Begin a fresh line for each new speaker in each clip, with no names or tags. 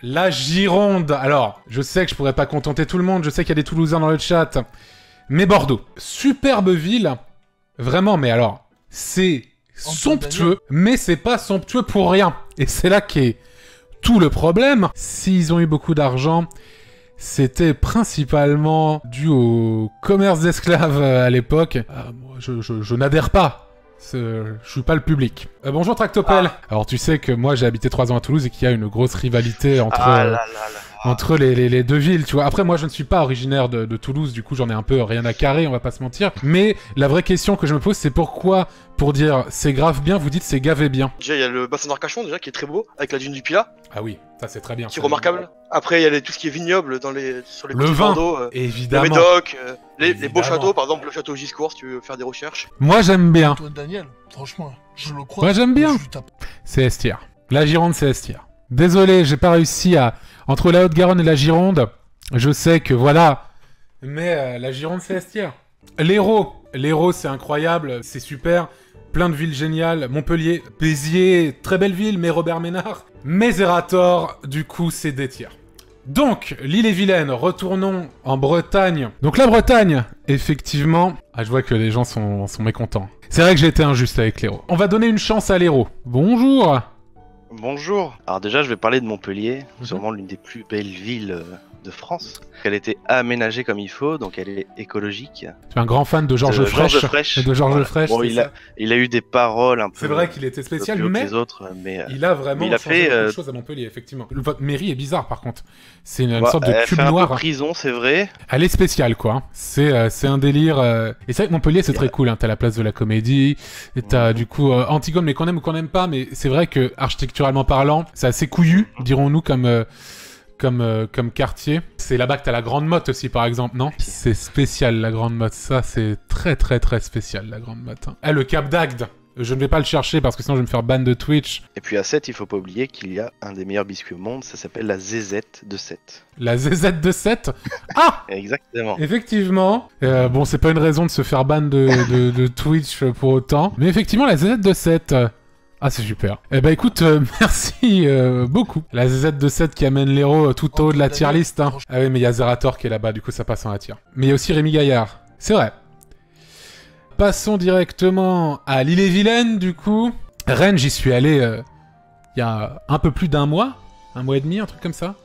La Gironde. Alors, je sais que je pourrais pas contenter tout le monde, je sais qu'il y a des Toulousains dans le chat. Mais Bordeaux, superbe ville. Vraiment, mais alors, c'est somptueux, mais c'est pas somptueux pour rien. Et c'est là qu'est tout le problème. S'ils ont eu beaucoup d'argent, c'était principalement dû au commerce d'esclaves à l'époque. Moi, je n'adhère pas. Je suis pas le public. Bonjour Tractopelle. Alors tu sais que moi j'ai habité 3 ans à Toulouse et qu'il y a une grosse rivalité entre les deux villes, tu vois. Après moi je ne suis pas originaire de Toulouse, du coup j'en ai un peu rien à carrer, on va pas se mentir. Mais la vraie question que je me pose c'est pourquoi, pour dire c'est grave bien, vous dites c'est gavé bien.
Déjà il y a le bassin d'Arcachon déjà qui est très beau, avec la dune du Pilat.
Ah oui, ça c'est très bien.
Qui est remarquable. Après il y a tout ce qui est vignoble sur les
le vin, évidemment.
Le Médoc, les beaux châteaux, par exemple le château Giscourt si tu veux faire des recherches.
Moi j'aime bien.
Toi Daniel, franchement, je le crois.
Moi j'aime bien. C'est Estières. La Gironde c'est Estières. Désolé, j'ai pas réussi à... Entre la Haute-Garonne et la Gironde, je sais que voilà. Mais la Gironde c'est Estières. L'Hérault c'est incroyable, c'est super. Plein de villes géniales. Montpellier, Béziers, très belle ville, mais Robert Ménard. Mais Zerator, du coup c'est d'Étières. Donc, l'île-et-Vilaine, retournons en Bretagne. Donc la Bretagne, effectivement... Ah, je vois que les gens sont mécontents. C'est vrai que j'ai été injuste avec l'Hérault. On va donner une chance à l'Hérault. Bonjour.
Bonjour. Alors déjà, je vais parler de Montpellier, sûrement l'une des plus belles villes de France. Elle a été aménagée comme il faut, donc elle est écologique.
Tu es un grand fan de Georges Frêche. Et de Georges Frêche.
Bon, il a eu des paroles un peu.
C'est vrai qu'il était spécial, mais
les autres, mais
il a vraiment changé beaucoup de choses à Montpellier, effectivement. Votre mairie est bizarre, par contre. C'est une sorte de cube noir.
Un peu prison, c'est vrai.
Elle est spéciale, quoi. C'est un délire. Et c'est vrai que Montpellier, c'est très cool. Hein. T'as la place de la Comédie, et t'as du coup Antigone, mais qu'on aime ou qu'on n'aime pas. Mais c'est vrai que architecturalement parlant, c'est assez couillu, dirons-nous, comme quartier. C'est là-bas que t'as la Grande Motte aussi, par exemple, non? C'est spécial, la Grande Motte. Ça, c'est très, très, très spécial, la Grande Motte. Hein. Le Cap d'Agde. Je ne vais pas le chercher parce que sinon je vais me faire ban de Twitch.
Et puis à 7, il faut pas oublier qu'il y a un des meilleurs biscuits au monde, ça s'appelle la ZZ de 7.
La ZZ de 7? Ah!
Exactement.
Effectivement. Bon, c'est pas une raison de se faire ban de Twitch pour autant. Mais effectivement, la ZZ de 7... Ah, c'est super. Eh ben écoute, merci beaucoup. La ZZ de 7 qui amène l'héros tout au haut de la tier list. Hein. Ah oui, mais il y a Zerator qui est là-bas, du coup ça passe en la tier. Mais il y a aussi Rémi Gaillard. C'est vrai. Passons directement à l'île-et-Vilaine, du coup. Rennes, j'y suis allé il y a un peu plus d'un mois et demi, un truc comme ça.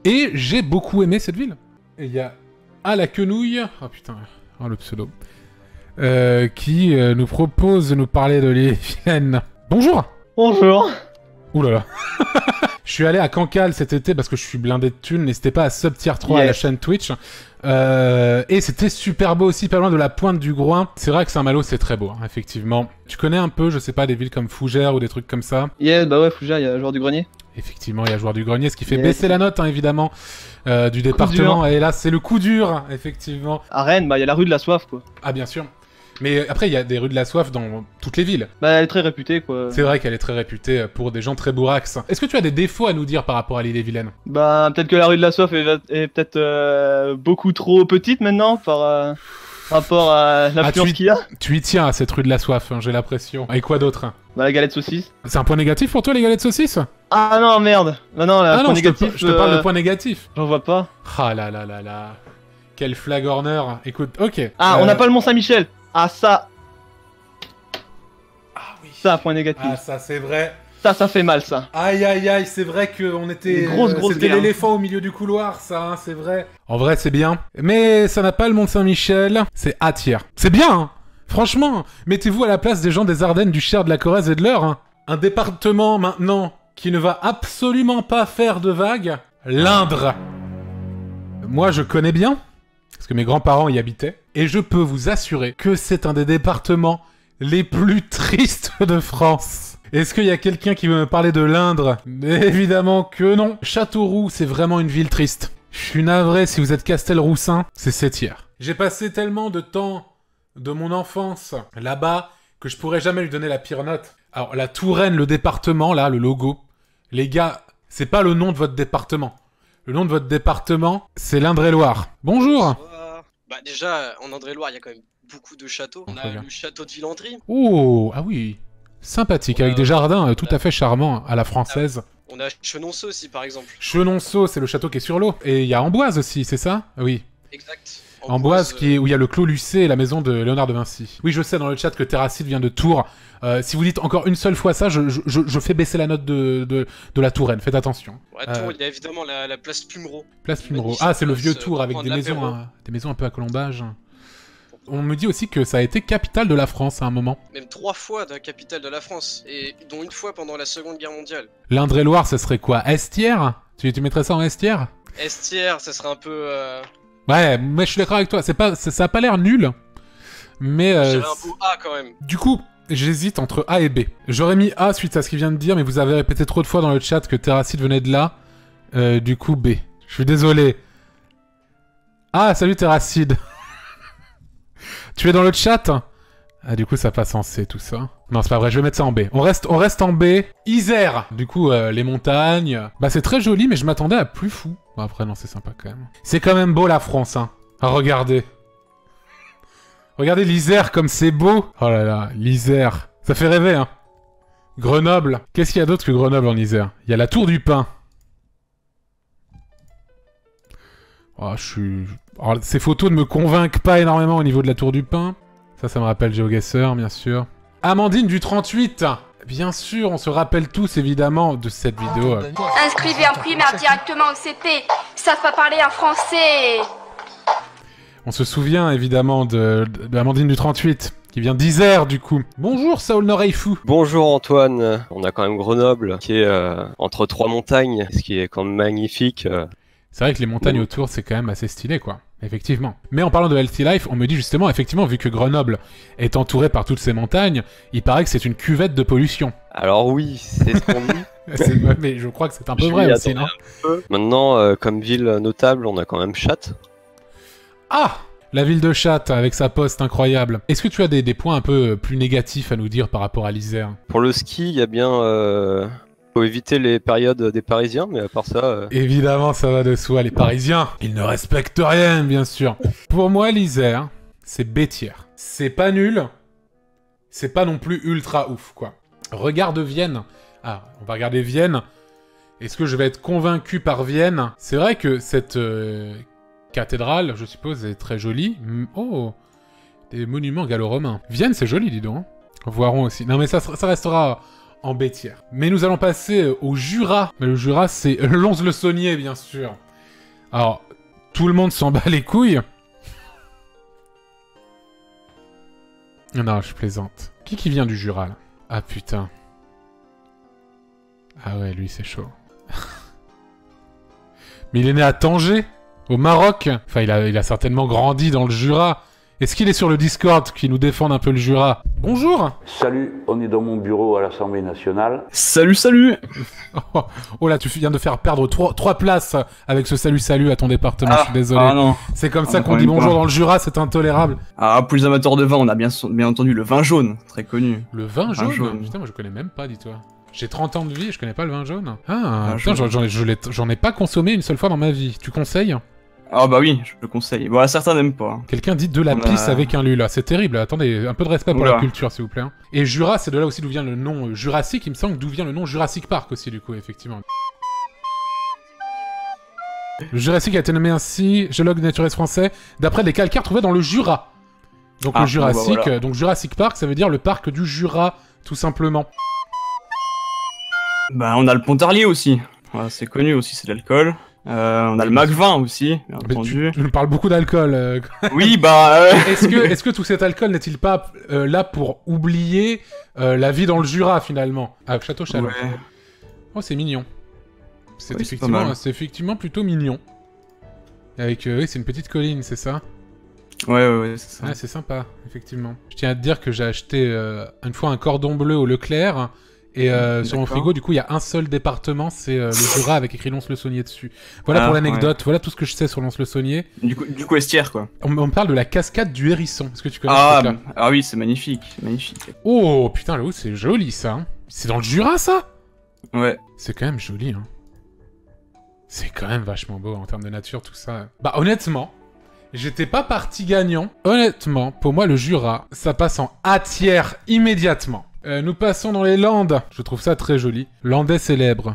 Et j'ai beaucoup aimé cette ville. Et il y a à la quenouille... Oh putain, oh le pseudo. Qui nous propose de nous parler de l'île-et-Vilaine. Bonjour.
Bonjour.
Ouh là là. Je suis allé à Cancale cet été parce que je suis blindé de thunes. N'hésitez pas à sub tier 3 à la chaîne Twitch. Et c'était super beau aussi, pas loin de la pointe du Groin. C'est vrai que Saint-Malo, c'est très beau, hein, effectivement. Tu connais un peu, je sais pas, des villes comme Fougères ou des trucs comme ça?
Yeah, bah ouais, Fougères, il y a Joueur du Grenier.
Effectivement, il y a Joueur du Grenier, ce qui fait baisser la note, hein, évidemment, du département. Et là, c'est le coup dur, effectivement.
À Rennes, bah il y a la rue de la Soif, quoi.
Ah, bien sûr. Mais après, il y a des rues de la soif dans toutes les villes.
Bah, elle est très réputée, quoi.
C'est vrai qu'elle est très réputée pour des gens très bourrax. Est-ce que tu as des défauts à nous dire par rapport à l'île-et-Vilaine?
Bah, peut-être que la rue de la soif est peut-être beaucoup trop petite maintenant par rapport à l'affluence qu'il y a.
Tu y tiens à cette rue de la soif, hein, j'ai l'impression. Et quoi d'autre?
Bah, la galette saucisse.
C'est un point négatif pour toi, les galettes saucisses?
Ah non, merde. Bah non, point négatif.
Je te parle de point négatif.
J'en vois pas.
Ah là là là là. Quel flagorneur. Écoute, ok.
Ah, on n'a pas le Mont-Saint-Michel. Ah, ça. Ça, point négatif.
Ah, ça, c'est vrai.
Ça fait mal, ça.
Aïe, aïe, aïe, c'est vrai qu'on était... C'était l'éléphant au milieu du couloir, ça, hein, c'est vrai. En vrai, c'est bien. Mais ça n'a pas le Mont-Saint-Michel. C'est A-tier. C'est bien, hein. Franchement, mettez-vous à la place des gens des Ardennes, du Cher, de la Corrèze et de l'Eure. Hein. Un département, maintenant, qui ne va absolument pas faire de vagues. L'Indre. Moi, je connais bien, parce que mes grands-parents y habitaient. Et je peux vous assurer que c'est un des départements les plus tristes de France. Est-ce qu'il y a quelqu'un qui veut me parler de l'Indre? Évidemment que non. Châteauroux, c'est vraiment une ville triste. Je suis navré si vous êtes Castelroussin, c'est 7e. J'ai passé tellement de temps de mon enfance là-bas que je pourrais jamais lui donner la pire note. Alors, la Touraine, le département, là, le logo. Les gars, c'est pas le nom de votre département. Le nom de votre département, c'est l'Indre-et-Loire. Bonjour.
Bah déjà, en Indre-et-Loire, il y a quand même beaucoup de châteaux. On a le château de Villandry.
Oh, ah oui. Sympathique, avec des jardins tout à fait charmants à la française.
On a Chenonceau aussi, par exemple.
Chenonceau, c'est le château qui est sur l'eau. Et il y a Amboise aussi, c'est ça? Oui.
Exact.
Amboise, où il y a le Clos Lucé et la maison de Léonard de Vinci. Oui, je sais dans le chat que Terracide vient de Tours. Si vous dites encore une seule fois ça, je fais baisser la note de la Touraine. Faites attention.
Ouais, Tours, il y a évidemment la place Plumereau.
Place Plumereau. Ah, c'est le vieux Tours avec des maisons un peu à colombage. On me dit aussi que ça a été capitale de la France à un moment.
Même 3 fois de la capitale de la France, et dont une fois pendant la Seconde Guerre mondiale.
L'Indre-et-Loire, ça serait quoi? Estière? Tu mettrais ça en Estière?
Estière, ça serait un peu...
Ouais, mais je suis d'accord avec toi, ça a pas l'air nul. Mais...
J'irais un beau A quand même.
Du coup, j'hésite entre A et B. J'aurais mis A suite à ce qu'il vient de dire, mais vous avez répété trop de fois dans le chat que Terracide venait de là. Du coup, B. Je suis désolé. Ah, salut Terracide. Tu es dans le chat? Ah, du coup, ça passe en C, tout ça. Non, c'est pas vrai, je vais mettre ça en B. On reste en B. Isère. Du coup, les montagnes. Bah, c'est très joli, mais je m'attendais à plus fou. Bon, après, non, c'est sympa quand même. C'est quand même beau, la France, hein. Ah, regardez. Regardez l'Isère, comme c'est beau. Oh là là, l'Isère. Ça fait rêver, hein. Grenoble. Qu'est-ce qu'il y a d'autre que Grenoble en Isère? Il y a la Tour du Pin. Oh, Alors, ces photos ne me convainquent pas énormément au niveau de la Tour du Pin. Ça me rappelle GeoGuessr, bien sûr. Amandine du 38. Bien sûr, on se rappelle tous, évidemment, de cette vidéo.
Inscrivez un primaire directement au CP. Ils savent pas parler un français.
On se souvient, évidemment, de Amandine du 38, qui vient d'Isère, du coup. Bonjour, Saul Noreifou.
Bonjour, Antoine. On a quand même Grenoble, qui est entre 3 montagnes, ce qui est quand même magnifique.
C'est vrai que les montagnes autour, c'est quand même assez stylé, quoi. Effectivement. Mais en parlant de Healthy Life, on me dit justement, effectivement, vu que Grenoble est entouré par toutes ces montagnes, il paraît que c'est une cuvette de pollution.
Alors oui, c'est ce qu'on dit.
Mais je crois que c'est un peu vrai aussi, non?
Maintenant, comme ville notable, on a quand même Châtes.
Ah! La ville de Châtes, avec sa poste incroyable. Est-ce que tu as des points un peu plus négatifs à nous dire par rapport à l'Isère?
Pour le ski, il y a bien... Faut éviter les périodes des Parisiens, mais à part ça...
Évidemment, ça va de soi, les Parisiens. Ils ne respectent rien, bien sûr. Pour moi, l'Isère, c'est B tiers. C'est pas nul, c'est pas non plus ultra ouf, quoi. Regarde Vienne. Ah, on va regarder Vienne. Est-ce que je vais être convaincu par Vienne? C'est vrai que cette cathédrale, je suppose, est très jolie. Oh, des monuments gallo-romains. Vienne, c'est joli, dis donc. Voirons aussi. Non, mais ça restera... en B tiers. Mais nous allons passer au Jura. Mais le Jura, c'est Lons-le-Saunier, bien sûr. Alors, tout le monde s'en bat les couilles. Non, je plaisante. Qui vient du Jura, là? Ah, putain. Ah ouais, lui, c'est chaud. Mais il est né à Tanger, au Maroc. Enfin, il a certainement grandi dans le Jura. Est-ce qu'il est sur le Discord qui nous défend un peu le Jura? Bonjour.
Salut, on est dans mon bureau à l'Assemblée nationale.
Salut, salut.
Oh là, tu viens de faire perdre 3 places avec ce salut à ton département, je suis désolé.
Ah non.
C'est comme ça qu'on dit bonjour dans le Jura, c'est intolérable.
Ah, pour les amateurs de vin, on a bien entendu le vin jaune, très connu.
Le vin jaune. Putain, moi je connais même pas, dis-toi. J'ai 30 ans de vie et je connais pas le vin jaune. Ah, putain, j'en ai pas consommé une seule fois dans ma vie. Tu conseilles?
Ah bah oui, je le conseille. Bon, certains n'aiment pas.
Quelqu'un dit de la pisse avec un lu, là. C'est terrible. Attendez, un peu de respect pour la culture, s'il vous plaît. Et Jura, c'est de là aussi d'où vient le nom Jurassique. Il me semble d'où vient le nom Jurassic Park aussi, du coup, effectivement. Le Jurassique a été nommé ainsi, géologue naturaliste français, d'après des calcaires trouvés dans le Jura. Donc le Jurassique, voilà. Donc Jurassic Park, ça veut dire le parc du Jura, tout simplement.
Bah, on a le Pontarlier aussi. Voilà, c'est connu aussi, c'est de l'alcool. On a le Mac 20 aussi, bien entendu.
Tu nous parles beaucoup d'alcool.
Oui, bah...
Est-ce que tout cet alcool n'est-il pas là pour oublier la vie dans le Jura, finalement? Ah, Château Chalon. Ouais. Oh, c'est mignon. C'est effectivement plutôt mignon. Avec, oui, c'est une petite colline, c'est ça?
Ouais, c'est ça.
Ouais, c'est sympa, effectivement. Je tiens à te dire que j'ai acheté une fois un cordon bleu au Leclerc. Et sur mon frigo, du coup, il y a un seul département, c'est le Jura avec écrit Lons-le-Saunier dessus. Voilà pour l'anecdote, ouais. Voilà tout ce que je sais sur Lons-le-Saunier.
Du coup, Estière, quoi.
On me parle de la cascade du Hérisson. Est-ce que tu connais
ce truc-là? Ah oui, c'est magnifique, magnifique.
Oh, putain, j'avoue, c'est joli, ça. Hein. C'est dans le Jura, ça?
Ouais.
C'est quand même joli, hein. C'est quand même vachement beau en termes de nature, tout ça. Bah, honnêtement, j'étais pas parti gagnant. Honnêtement, pour moi, le Jura, ça passe en A tiers immédiatement. Nous passons dans les Landes. Je trouve ça très joli. Landais célèbre.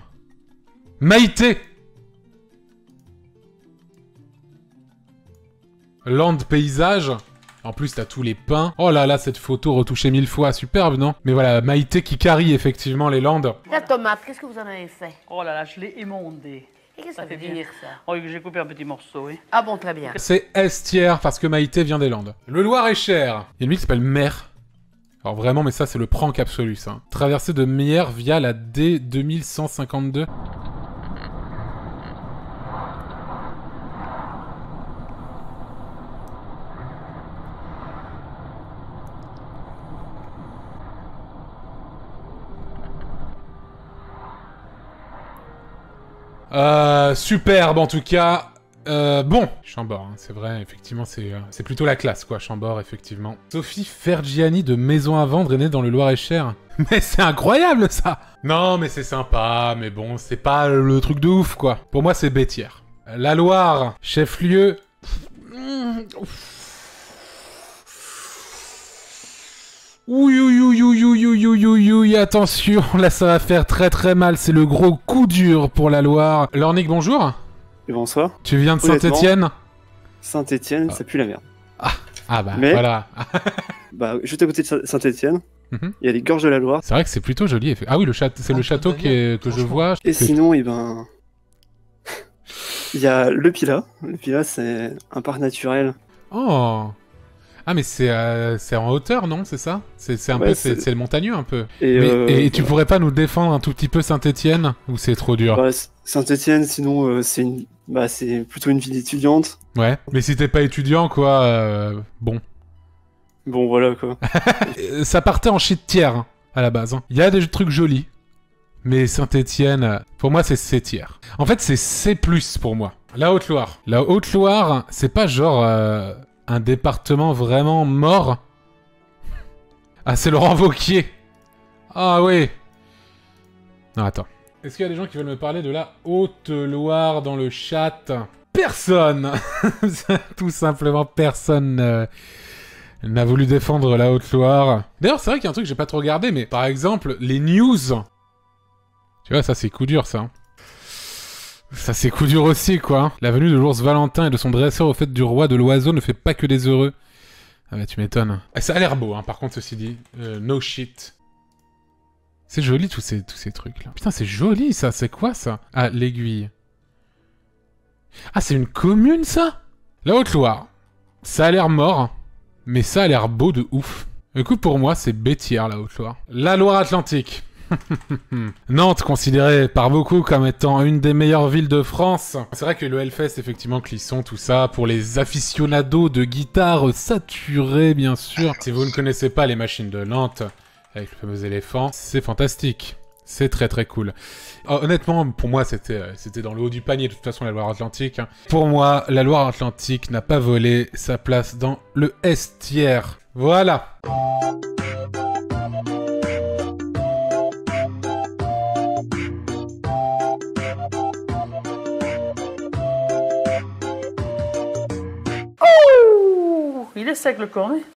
Maïté. Land paysage. En plus, t'as tous les pins. Oh là là, cette photo retouchée 1000 fois, superbe, non? Mais voilà, Maïté qui carie effectivement les Landes.
La tomate, qu'est-ce que vous en avez fait?
Oh là là, je l'ai émondée.
Et qu'est-ce que ça veut dire, ça?
Oh, j'ai coupé un petit morceau, oui.
Ah bon, très bien.
C'est Estière, parce que Maïté vient des Landes. Le Loir-et-Cher. Il y a une ville qui s'appelle Mer. Alors vraiment, mais ça, c'est le prank absolu, ça. Traversée de Mer via la D 2152. Superbe en tout cas. Bon, Chambord, hein, c'est vrai, effectivement, c'est plutôt la classe, quoi, Chambord, effectivement. Sophie Fergiani de Maison à Vendre est née dans le Loir-et-Cher. Mais c'est incroyable, ça! Non, mais c'est sympa, mais bon, c'est pas le truc de ouf, quoi. Pour moi, c'est Bétière. La Loire, chef-lieu... Oui, attention, là ça va faire très très mal, c'est le gros coup dur pour la Loire. Lornick, bonjour.
Et bonsoir.
Tu viens de Saint-Étienne?
Saint-Étienne, ça pue la merde.
Ah bah mais, voilà.
Bah, juste à côté de Saint-Étienne, il y a les gorges de la Loire.
C'est vrai que c'est plutôt joli. Ah oui, c'est le château que je vois.
Et sinon, il y a le Pilat. Le Pilat, c'est un parc naturel.
Oh. Ah mais c'est en hauteur, non? C'est ça? C'est un peu, c'est le montagneux un peu. Et tu pourrais pas nous défendre un tout petit peu Saint-Étienne? Ou c'est trop dur?
Bah, Saint-Étienne, sinon, c'est plutôt une ville étudiante.
Ouais, mais si t'es pas étudiant, quoi, bon.
Bon, voilà, quoi.
Ça partait en shit-tiers, hein, à la base. Il y a des trucs jolis. Mais Saint-Étienne, pour moi, c'est C-tiers. En fait, c'est C+, pour moi. La Haute-Loire. La Haute-Loire, c'est pas genre... un département vraiment mort. Ah, c'est Laurent Wauquiez. Ah oui. Non, attends. Est-ce qu'il y a des gens qui veulent me parler de la Haute-Loire dans le chat? Personne. Tout simplement personne n'a voulu défendre la Haute-Loire. D'ailleurs, c'est vrai qu'il y a un truc que j'ai pas trop regardé, mais par exemple, les news. Tu vois, ça c'est coup dur, ça. Ça c'est coup dur aussi, quoi. La venue de l'ours Valentin et de son dresseur au fait du roi de l'oiseau ne fait pas que des heureux. Ah bah tu m'étonnes. Ça a l'air beau, hein, par contre, ceci dit. No shit. C'est joli, tous ces trucs-là. Putain, c'est joli, ça. C'est quoi, ça? Ah, l'Aiguille. Ah, c'est une commune, ça? La Haute-Loire. Ça a l'air mort, mais ça a l'air beau de ouf. Écoute, pour moi, c'est Bétière, la Haute-Loire. La Loire-Atlantique. Nantes, considérée par beaucoup comme étant une des meilleures villes de France. C'est vrai que le Hellfest, effectivement, Clisson, tout ça, pour les aficionados de guitare saturée, bien sûr. Si vous ne connaissez pas les machines de Nantes, avec le fameux éléphant, c'est fantastique. C'est très très cool. Honnêtement, pour moi, c'était dans le haut du panier, de toute façon, la Loire-Atlantique. Pour moi, la Loire-Atlantique n'a pas volé sa place dans le S-tiers. Voilà.
Il est sec le cornet.